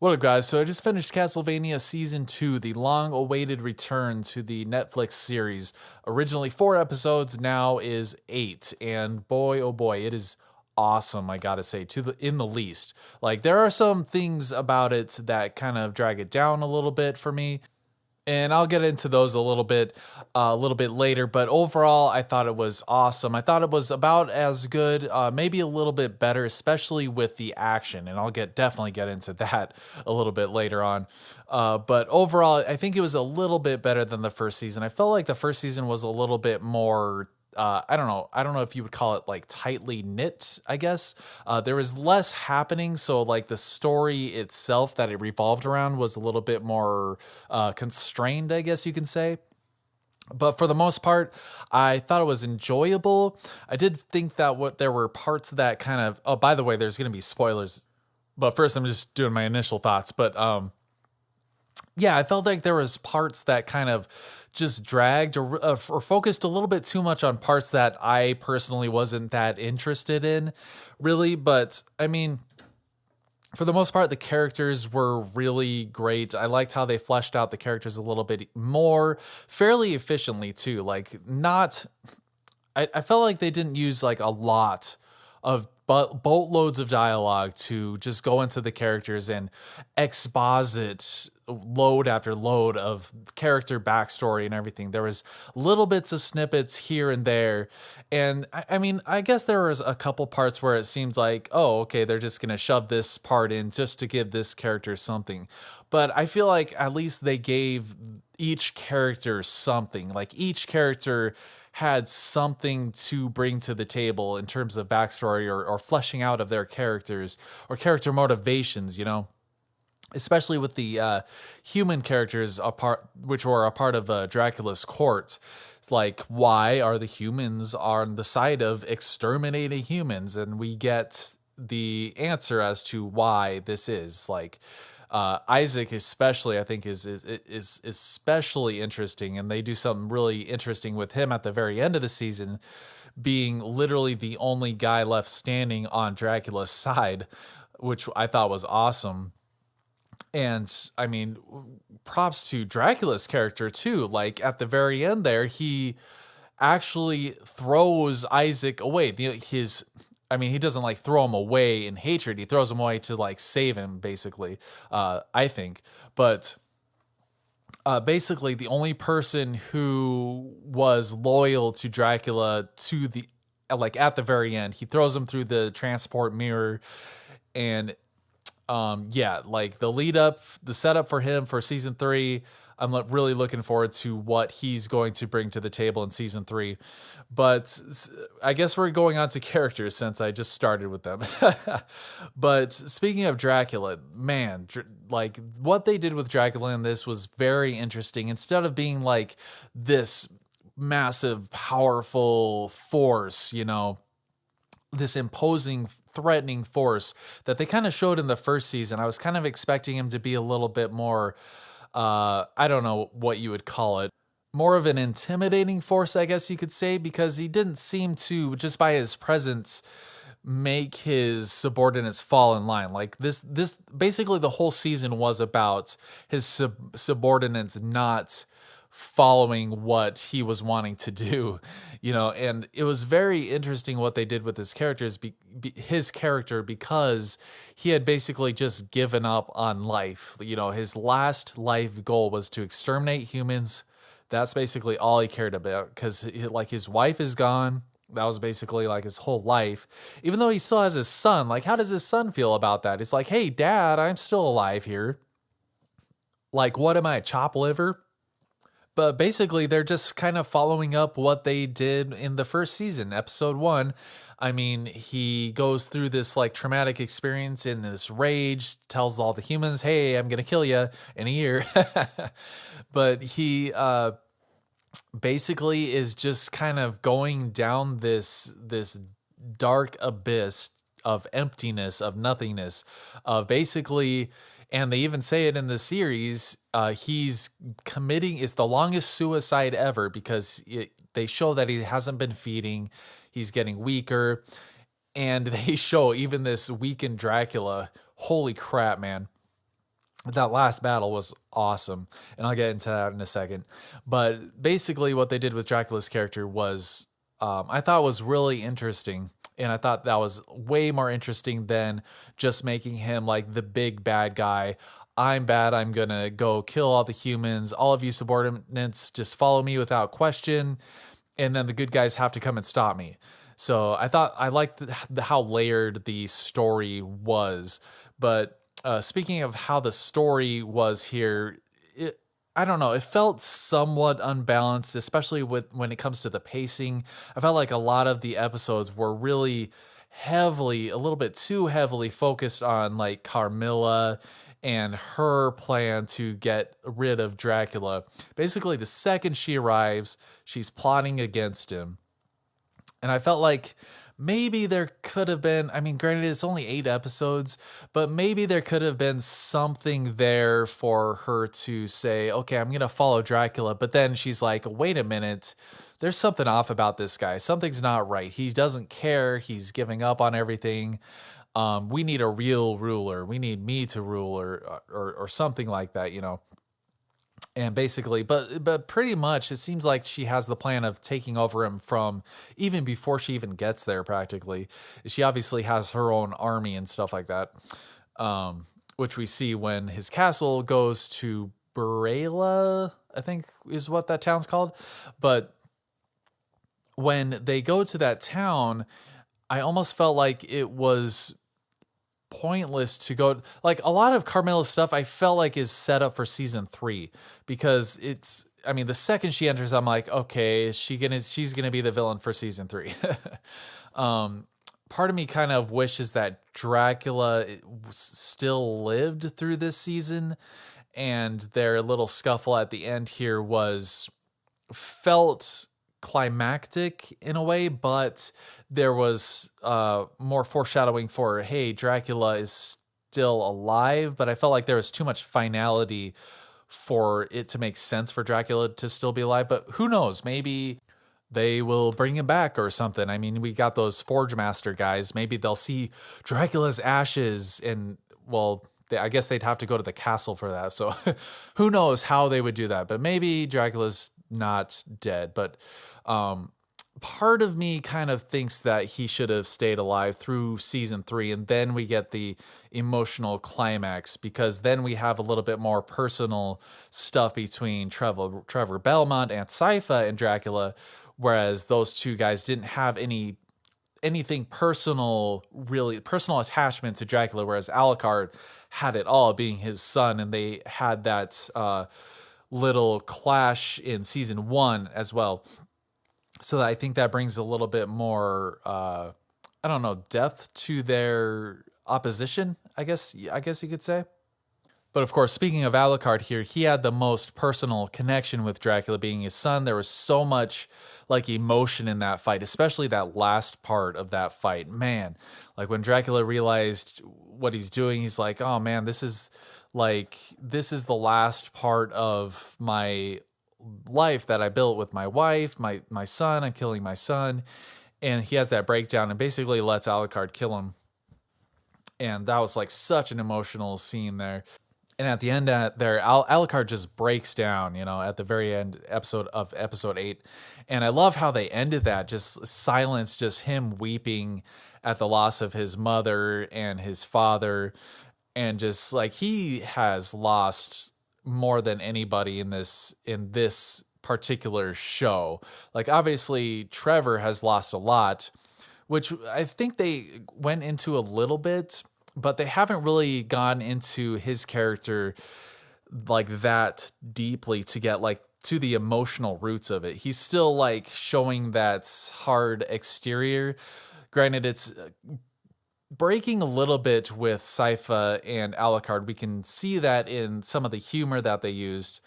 What up, guys? So I just finished Castlevania Season 2, the long-awaited return to the Netflix series. Originally 4 episodes, now is 8. And boy, oh boy, it is awesome, I gotta say, in the least. Like, there are some things about it that kind of drag it down a little bit for me, and I'll get into those a little bit later. But overall, I thought it was awesome. I thought it was about as good, maybe a little bit better, especially with the action. And I'll definitely get into that a little bit later on. But overall, I think it was a little bit better than the first season. I felt like the first season was a little bit more. I don't know. I don't know if you would call it like tightly knit, I guess. There was less happening. So, like, the story itself that it revolved around was a little bit more constrained, I guess you can say. But for the most part, I thought it was enjoyable. I did think that there were parts that kind of. Oh, by the way, there's going to be spoilers. But first, I'm just doing my initial thoughts. But yeah, I felt like there was parts that kind of just dragged or focused a little bit too much on parts that I personally wasn't that interested in, really. But I mean, for the most part, the characters were really great. I liked how they fleshed out the characters a little bit more, fairly efficiently too. Like, not, I felt like they didn't use like a lot of boatloads of dialogue to just go into the characters and exposit load after load of character backstory and everything. There was little bits of snippets here and there, and I mean, I guess there was a couple parts where it seems like, oh, okay, they're just gonna shove this part in just to give this character something. But I feel like at least they gave each character something. Like, each character had something to bring to the table in terms of backstory or fleshing out of their characters or character motivations, you know? Especially with the human characters which were a part of Dracula's court. It's like, why are the humans on the side of exterminating humans? And we get the answer as to why this is. Like, Isaac especially, I think is especially interesting, and they do something really interesting with him at the very end of the season, being literally the only guy left standing on Dracula's side, which I thought was awesome. And I mean, props to Dracula's character too. Like, at the very end there, he actually throws Isaac away. I mean, he doesn't like throw him away in hatred. He throws him away to like save him, basically. I think, but basically, the only person who was loyal to Dracula to the like at the very end, he throws him through the transport mirror, and yeah, like the setup for him for season 3, I'm really looking forward to what he's going to bring to the table in season 3. But I guess we're going on to characters since I just started with them. But speaking of Dracula, man, like, what they did with Dracula in this was very interesting. Instead of being like this massive, powerful force, you know, this imposing, threatening force that they kind of showed in the first season, I was kind of expecting him to be a little bit more, I don't know what you would call it, more of an intimidating force, I guess you could say, because he didn't seem to, just by his presence, make his subordinates fall in line. Like, this basically the whole season was about his subordinates not following what he was wanting to do, you know. And it was very interesting what they did with his character, because he had basically just given up on life. You know, his last life goal was to exterminate humans. That's basically all he cared about, because like, his wife is gone. That was basically like his whole life. Even though he still has his son, like, how does his son feel about that? It's like, hey, Dad, I'm still alive here. Like, what am I, a chopped liver? But basically, they're just kind of following up what they did in the first season, episode 1. I mean, he goes through this like traumatic experience in this rage, tells all the humans, hey, I'm going to kill you in a year. But he basically is just kind of going down this dark abyss of emptiness, of nothingness, of basically, and they even say it in the series, he's committing, it's the longest suicide ever, because they show that he hasn't been feeding, he's getting weaker, and they show even this weakened Dracula. Holy crap, man. That last battle was awesome, and I'll get into that in a second. But basically, what they did with Dracula's character was, I thought was really interesting, and I thought that was way more interesting than just making him like the big bad guy. I'm bad. I'm gonna go kill all the humans. All of you subordinates, just follow me without question, and then the good guys have to come and stop me. So I thought I liked how layered the story was. But speaking of how the story was here, I don't know. It felt somewhat unbalanced, especially with when it comes to the pacing. I felt like a lot of the episodes were really heavily, a little bit too heavily focused on like Carmilla and her plan to get rid of Dracula. Basically, the second she arrives, she's plotting against him. And I felt like maybe there could have been, I mean, granted, it's only 8 episodes, but maybe there could have been something there for her to say, okay, I'm going to follow Dracula. But then she's like, wait a minute, there's something off about this guy. Something's not right. He doesn't care. He's giving up on everything. We need a real ruler. We need me to rule, or something like that, you know. And basically, but pretty much it seems like she has the plan of taking over him from even before she even gets there. Practically, she obviously has her own army and stuff like that, which we see when his castle goes to Barela, I think is what that town's called. But when they go to that town, I almost felt like it was pointless to go, like a lot of Carmella's stuff I felt like is set up for season 3, because it's, I mean, the second she enters, I'm like, okay, she's gonna be the villain for season 3. Part of me kind of wishes that Dracula still lived through this season, and their little scuffle at the end here was felt climactic in a way, but there was more foreshadowing for, hey, Dracula is still alive, but I felt like there was too much finality for it to make sense for Dracula to still be alive. But who knows, maybe they will bring him back or something. I mean, we got those Forge Master guys. Maybe they'll see Dracula's ashes, and well, I guess they'd have to go to the castle for that. So who knows how they would do that. But maybe Dracula's not dead. But part of me kind of thinks that he should have stayed alive through season 3, and then we get the emotional climax, because then we have a little bit more personal stuff between Trevor Belmont and Sypha and Dracula, whereas those two guys didn't have anything personal, really personal attachment to Dracula, whereas Alucard had it all, being his son, and they had that little clash in season 1 as well. So I think that brings a little bit more, I don't know, depth to their opposition, I guess you could say. But of course, speaking of Alucard here, he had the most personal connection with Dracula, being his son. There was so much like emotion in that fight, especially that last part of that fight. Man, like when Dracula realized what he's doing, he's like, oh man, this is the last part of my life that I built with my wife, my son. I'm killing my son. And he has that breakdown and basically lets Alucard kill him. And that was like such an emotional scene there. And at the end there, Alucard just breaks down, you know, at the very end episode 8. And I love how they ended that, just silence, just him weeping at the loss of his mother and his father. And just like, he has lost more than anybody in this particular show. Like, obviously Trevor has lost a lot, which I think they went into a little bit, but they haven't really gone into his character like that deeply to get like to the emotional roots of it. He's still like showing that hard exterior. Granted, it's breaking a little bit with Sypha and Alucard. We can see that in some of the humor that they used.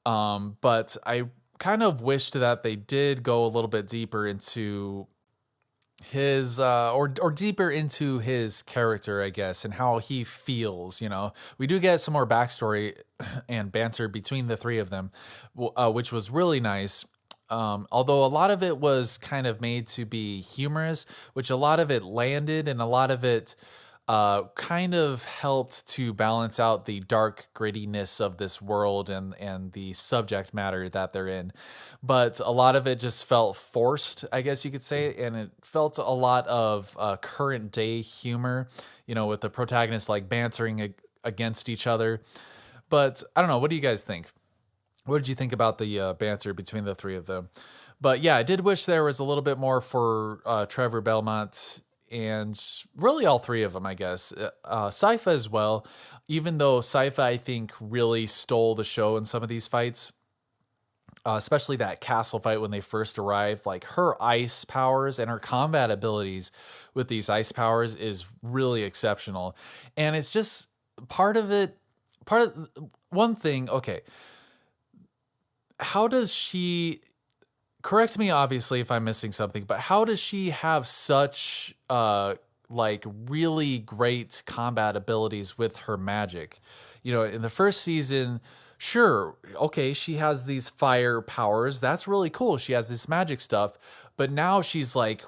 But I kind of wished that they did go a little bit deeper into his or deeper into his character, I guess, and how he feels. You know, we do get some more backstory and banter between the three of them, which was really nice. Although a lot of it was kind of made to be humorous, which a lot of it landed, and a lot of it kind of helped to balance out the dark grittiness of this world and the subject matter that they're in. But a lot of it just felt forced, I guess you could say, and it felt a lot of current day humor, with the protagonists like bantering against each other. But I don't know. What do you guys think? What did you think about the banter between the three of them? But yeah, I did wish there was a little bit more for Trevor Belmont and really all three of them, I guess. Sypha as well, even though Sypha, I think, really stole the show in some of these fights. Especially that castle fight when they first arrived, like her ice powers and her combat abilities with these ice powers is really exceptional. And it's just part of it. Part of one thing, okay, how does she, correct me obviously if I'm missing something, but how does she have such like really great combat abilities with her magic? In the first season, sure, okay, she has these fire powers. That's really cool. She has this magic stuff, but now she's like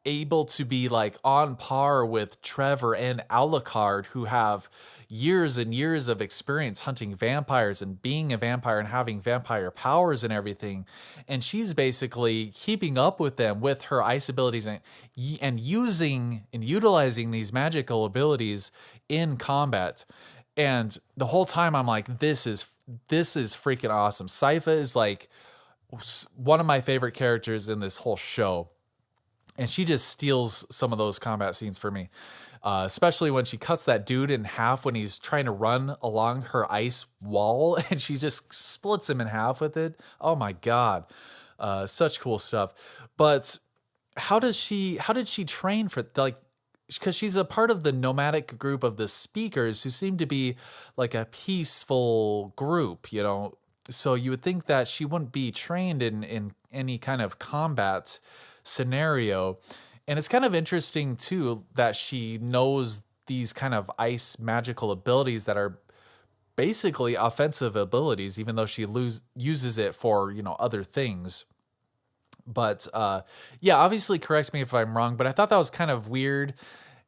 able to be like on par with Trevor and Alucard, who have years and years of experience hunting vampires and being a vampire and having vampire powers and everything. And she's basically keeping up with them with her ice abilities and using and utilizing these magical abilities in combat. And the whole time I'm like, this is freaking awesome. Sypha is like one of my favorite characters in this whole show. And she just steals some of those combat scenes for me, especially when she cuts that dude in half when he's trying to run along her ice wall, and she just splits him in half with it. Oh my god, such cool stuff. But how did she train for like? Because she's a part of the nomadic group of the speakers who seem to be like a peaceful group, So you would think that she wouldn't be trained in any kind of combat scenario. And it's kind of interesting too that she knows these kind of ice magical abilities that are basically offensive abilities, even though she uses it for other things. But yeah, obviously correct me if I'm wrong, but I thought that was kind of weird.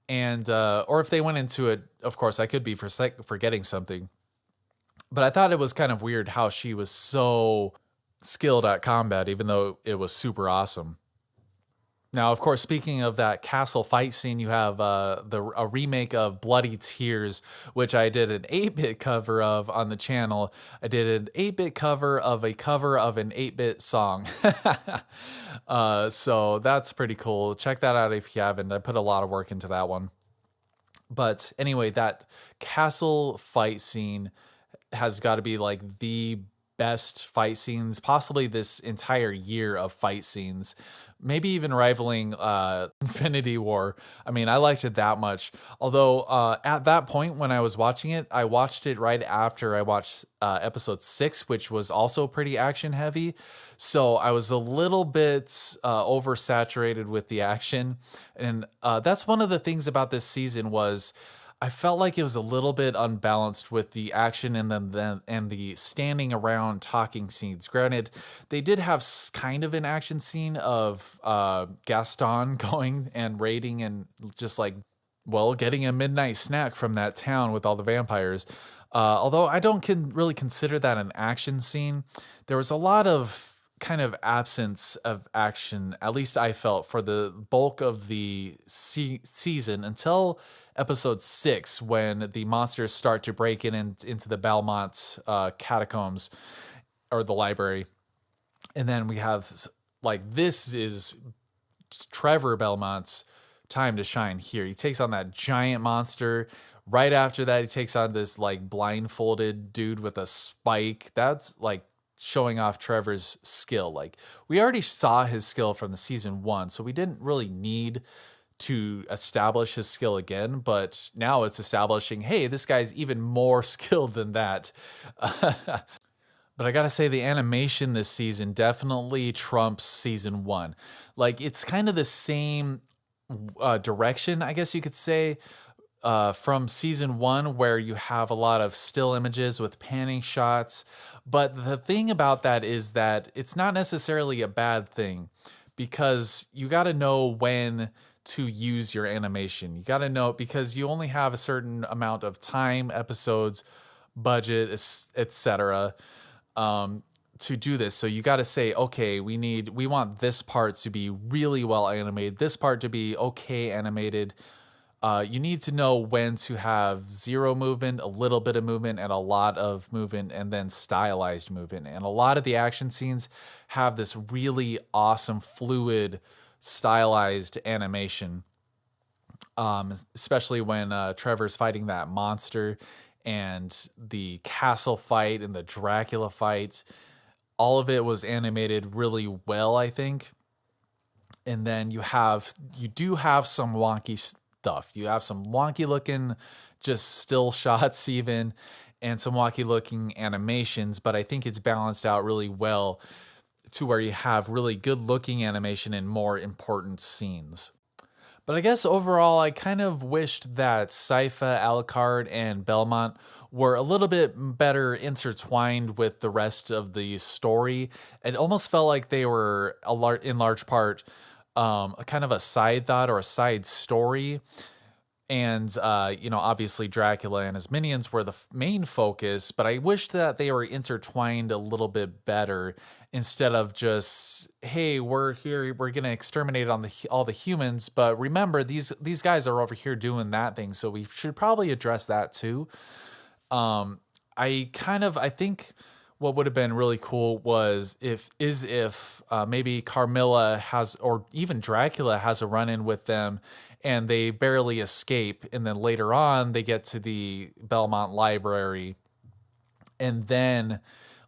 And or if they went into it, of course I could be forgetting something, but I thought it was kind of weird how she was so skilled at combat, even though it was super awesome. Now, of course, speaking of that castle fight scene, you have a remake of Bloody Tears, which I did an 8-bit cover of on the channel. I did an 8-bit cover of an 8-bit song. So that's pretty cool. Check that out if you haven't. I put a lot of work into that one. But anyway, that castle fight scene has got to be like the best fight scenes, possibly this entire year of fight scenes, maybe even rivaling Infinity War. I mean, I liked it that much. Although at that point when I was watching it, I watched it right after I watched episode 6, which was also pretty action heavy. So I was a little bit oversaturated with the action. And that's one of the things about this season was I felt like it was a little bit unbalanced with the action and then and the standing around talking scenes. Granted, they did have kind of an action scene of Gaston going and raiding and just like, well, getting a midnight snack from that town with all the vampires. Although I don't really consider that an action scene. There was a lot of kind of absence of action, at least I felt, for the bulk of the season until episode 6, when the monsters start to break into the Belmont catacombs or the library. And then we have like, this is Trevor Belmont's time to shine here. He takes on that giant monster. Right after that, he takes on this like blindfolded dude with a spike. That's like showing off Trevor's skill. Like, we already saw his skill from the season 1, so we didn't really need to establish his skill again, but now it's establishing, hey, this guy's even more skilled than that. But I gotta say, the animation this season definitely trumps season 1. Like, it's kind of the same direction, I guess you could say, from season 1, where you have a lot of still images with panning shots. But the thing about that is that it's not necessarily a bad thing, because you got to know when to use your animation. You got to know, because you only have a certain amount of time, episodes, budget, etc. To do this. So you got to say, okay, we want this part to be really well animated, this part to be okay animated. You need to know when to have zero movement, a little bit of movement, and a lot of movement, and then stylized movement. And a lot of the action scenes have this really awesome, fluid, stylized animation. Especially when Trevor's fighting that monster, and the castle fight and the Dracula fight. All of it was animated really well, I think. And then you do have some wonky stuff. You have some wonky looking just still shots even, and some wonky looking animations, but I think it's balanced out really well to where you have really good looking animation in more important scenes. But I guess overall, I kind of wished that Sypha, Alucard, and Belmont were a little bit better intertwined with the rest of the story. It almost felt like they were, in large part, a kind of a side thought or a side story. And, obviously Dracula and his minions were the main focus, but I wished that they were intertwined a little bit better instead of just, hey, we're here, we're going to exterminate all the humans, but remember, these guys are over here doing that thing, so we should probably address that too. I think what would have been really cool was if maybe Carmilla has, or even Dracula has a run-in with them, and they barely escape, and then later on they get to the Belmont Library, and then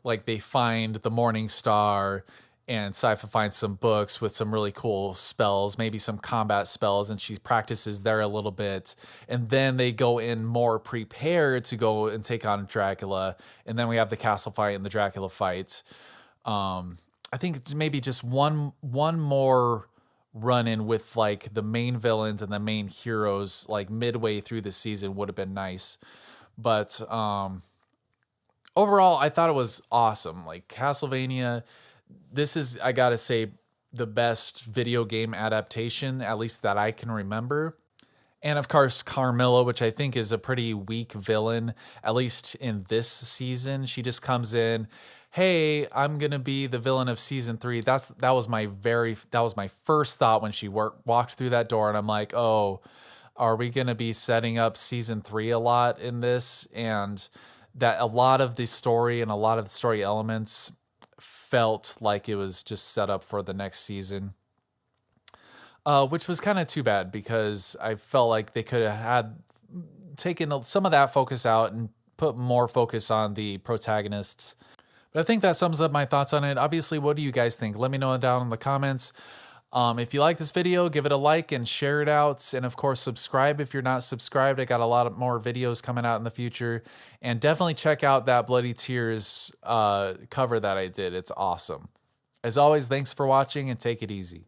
like they find the Morning Star, and Sypha finds some books with some really cool spells, maybe some combat spells, and she practices there a little bit. And then they go in more prepared to go and take on Dracula. And then we have the castle fight and the Dracula fight. I think it's maybe just one more run-in with like the main villains and the main heroes like midway through the season would have been nice. But overall, I thought it was awesome. Like Castlevania, this is, I gotta say, the best video game adaptation, at least that I can remember. And of course, Carmilla, which I think is a pretty weak villain, at least in this season. She just comes in, hey, I'm gonna be the villain of season 3. That was my first thought when she walked through that door, and I'm like, oh, are we gonna be setting up season 3 a lot in this? And that a lot of the story and a lot of the story elements felt like it was just set up for the next season, which was kind of too bad, because I felt like they could have taken some of that focus out and put more focus on the protagonists. But I think that sums up my thoughts on it. Obviously, what do you guys think? Let me know down in the comments. If you like this video, give it a like and share it out. And of course, subscribe if you're not subscribed. I got a lot of more videos coming out in the future. And definitely check out that Bloody Tears cover that I did. It's awesome. As always, thanks for watching, and take it easy.